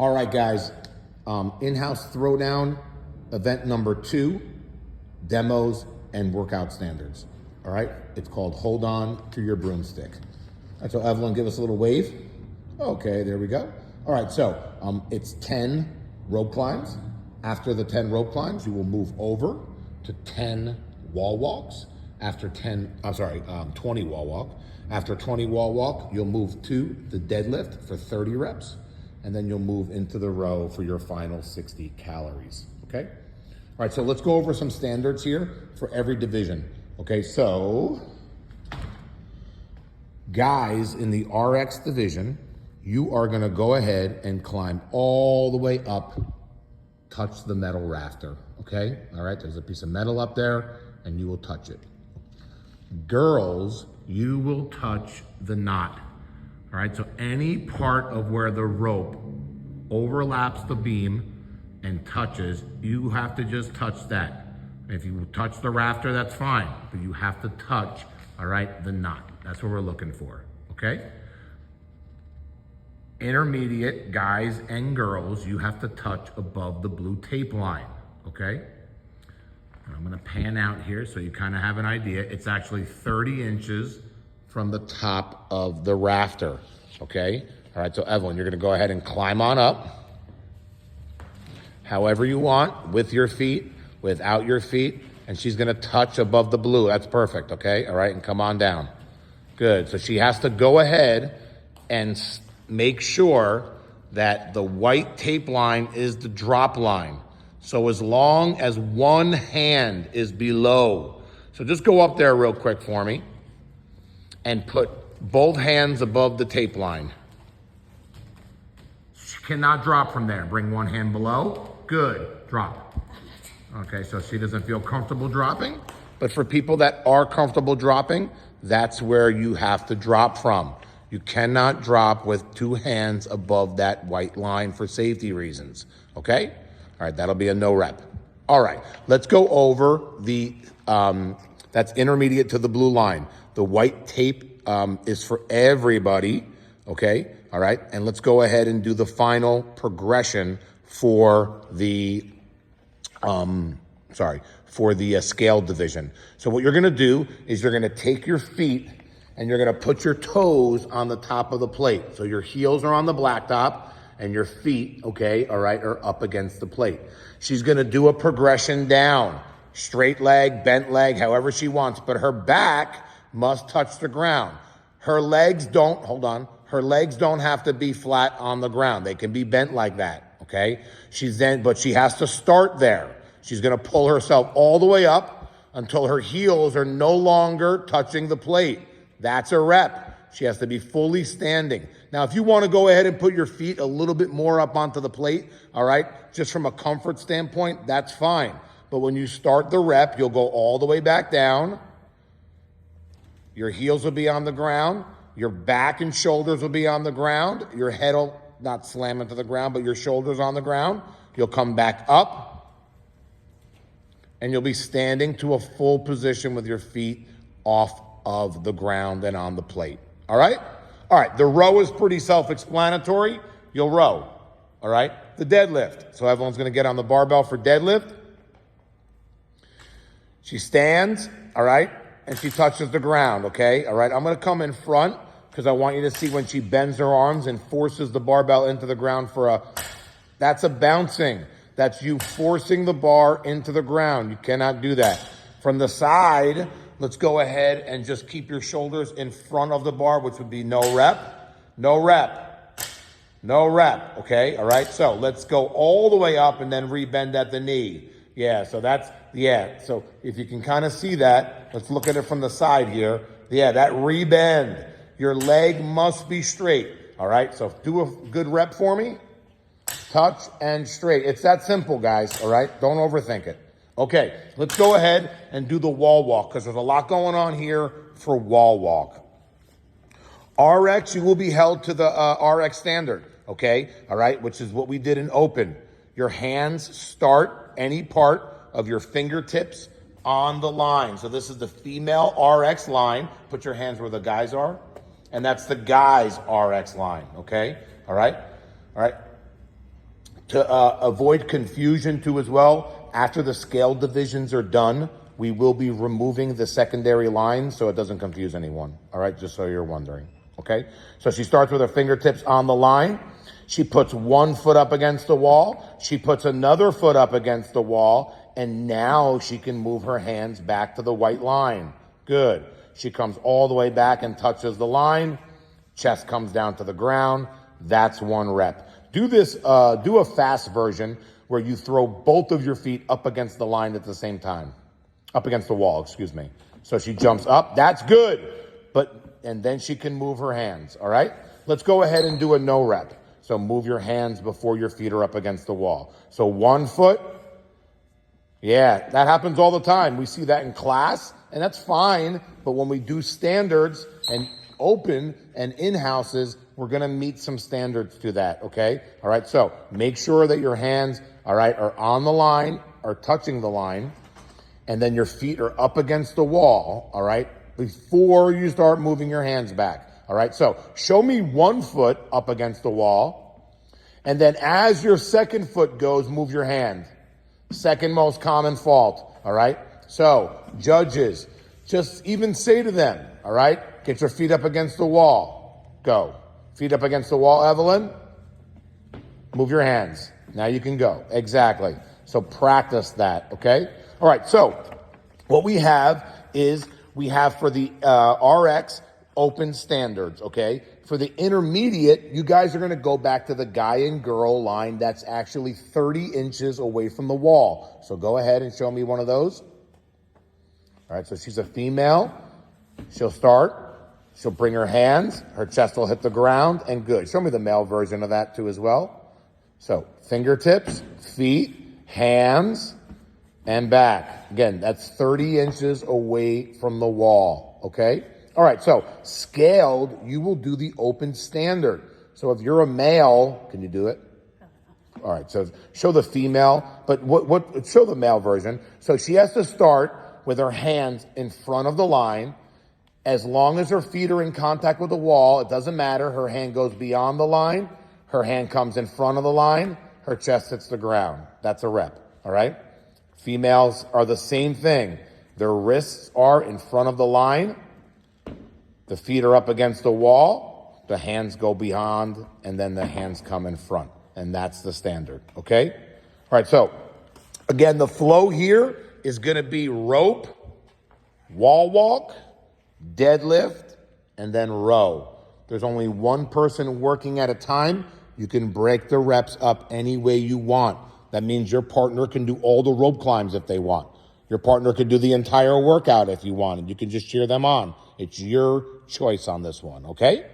All right, guys, in-house throwdown, event number 2, demos and workout standards. All right, it's called Hold On to Your Broomstick. All right, so Evelyn, give us a little wave. Okay, there we go. All right, so it's 10 rope climbs. After the 10 rope climbs, you will move over to 10 wall walks. After 20 wall walk. After 20 wall walk, you'll move to the deadlift for 30 reps. And then you'll move into the row for your final 60 calories, okay? All right, so let's go over some standards here for every division. Okay, so guys in the RX division, you are gonna go ahead and climb all the way up, touch the metal rafter, okay? All right, there's a piece of metal up there and you will touch it. Girls, you will touch the knot. All right, so any part of where the rope overlaps the beam and touches, you have to just touch that. If you touch the rafter, that's fine, but you have to touch, all right, the knot. That's what we're looking for, okay? Intermediate, guys and girls, you have to touch above the blue tape line, okay? And I'm gonna pan out here so you kind of have an idea. It's actually 30 inches from the top of the rafter, okay? All right, so Evelyn, you're gonna go ahead and climb on up, however you want, with your feet, without your feet, and she's gonna touch above the blue. That's perfect, okay? All right, and come on down. Good, so she has to go ahead and make sure that the white tape line is the drop line. So as long as one hand is below, so just go up there real quick for me and put both hands above the tape line. She cannot drop from there. Bring one hand below. Good, drop. Okay, so she doesn't feel comfortable dropping, but for people that are comfortable dropping, that's where you have to drop from. You cannot drop with 2 hands above that white line for safety reasons, okay? All right, that'll be a no rep. All right, let's go over the, that's intermediate to the blue line. The white tape is for everybody, okay? All right, and let's go ahead and do the final progression for the, scale division. So what you're gonna do is you're gonna take your feet and you're gonna put your toes on the top of the plate. So your heels are on the blacktop and your feet, okay, all right, are up against the plate. She's gonna do a progression down, straight leg, bent leg, however she wants, but her back must touch the ground. Her legs don't, hold on, her legs don't have to be flat on the ground. They can be bent like that, okay? But she has to start there. She's gonna pull herself all the way up until her heels are no longer touching the plate. That's a rep. She has to be fully standing. Now, if you wanna go ahead and put your feet a little bit more up onto the plate, all right, just from a comfort standpoint, that's fine. But when you start the rep, you'll go all the way back down. Your heels will be on the ground. Your back and shoulders will be on the ground. Your head will not slam into the ground, but your shoulders on the ground. You'll come back up and you'll be standing to a full position with your feet off of the ground and on the plate. All right? All right, the row is pretty self-explanatory. You'll row, all right? The deadlift. So everyone's gonna get on the barbell for deadlift. She stands, all right? And she touches the ground, okay? All right, I'm gonna come in front because I want you to see when she bends her arms and forces the barbell into the ground that's a bouncing. That's you forcing the bar into the ground. You cannot do that. From the side, let's go ahead and just keep your shoulders in front of the bar, which would be no rep, no rep, no rep, okay? All right, so let's go all the way up and then rebend at the knee. Yeah, so so if you can kind of see that, let's look at it from the side here. Yeah, that rebend. Your leg must be straight, all right? So do a good rep for me. Touch and straight. It's that simple, guys, all right? Don't overthink it. Okay, let's go ahead and do the wall walk because there's a lot going on here for wall walk. RX, you will be held to the RX standard, okay? All right, which is what we did in open. Your hands start any part of your fingertips on the line. So this is the female RX line. Put your hands where the guys are. And that's the guys RX line, okay? All right? All right? To avoid confusion too as well, after the scale divisions are done, we will be removing the secondary lines so it doesn't confuse anyone. All right, just so you're wondering. Okay, so she starts with her fingertips on the line. She puts one foot up against the wall. She puts another foot up against the wall. And now she can move her hands back to the white line. Good. She comes all the way back and touches the line. Chest comes down to the ground. That's one rep. Do this, do a fast version where you throw both of your feet up against the line at the same time. Up against the wall, excuse me. So she jumps up. That's good. And then she can move her hands, all right? Let's go ahead and do a no rep. So move your hands before your feet are up against the wall. So 1 foot. Yeah, that happens all the time. We see that in class, and that's fine. But when we do standards and open and in-houses, we're going to meet some standards to that, okay? All right, so make sure that your hands, all right, are on the line, are touching the line, and then your feet are up against the wall, all right, before you start moving your hands back, all right? So show me 1 foot up against the wall, and then as your second foot goes, move your hand. Second most common fault, all right? So, judges, just even say to them, all right? Get your feet up against the wall. Go. Feet up against the wall, Evelyn. Move your hands. Now you can go. Exactly. So practice that, okay? All right, so what we have is we have for the RX open standards, okay? For the intermediate, you guys are going to go back to the guy and girl line that's actually 30 inches away from the wall. So go ahead and show me one of those. All right, so she's a female. She'll start. She'll bring her hands. Her chest will hit the ground, and good. Show me the male version of that too as well. So fingertips, feet, hands, and back. Again, that's 30 inches away from the wall, okay? All right, so scaled, you will do the open standard. So if you're a male, can you do it? All right, so show the female, but show the male version. So she has to start with her hands in front of the line. As long as her feet are in contact with the wall, it doesn't matter. Her hand goes beyond the line. Her hand comes in front of the line. Her chest hits the ground. That's a rep, all right? Females are the same thing. Their wrists are in front of the line. The feet are up against the wall, the hands go beyond, and then the hands come in front. And that's the standard, okay? All right, so again, the flow here is gonna be rope, wall walk, deadlift, and then row. There's only one person working at a time. You can break the reps up any way you want. That means your partner can do all the rope climbs if they want. Your partner could do the entire workout if you want, and you can just cheer them on. It's your choice on this one, okay?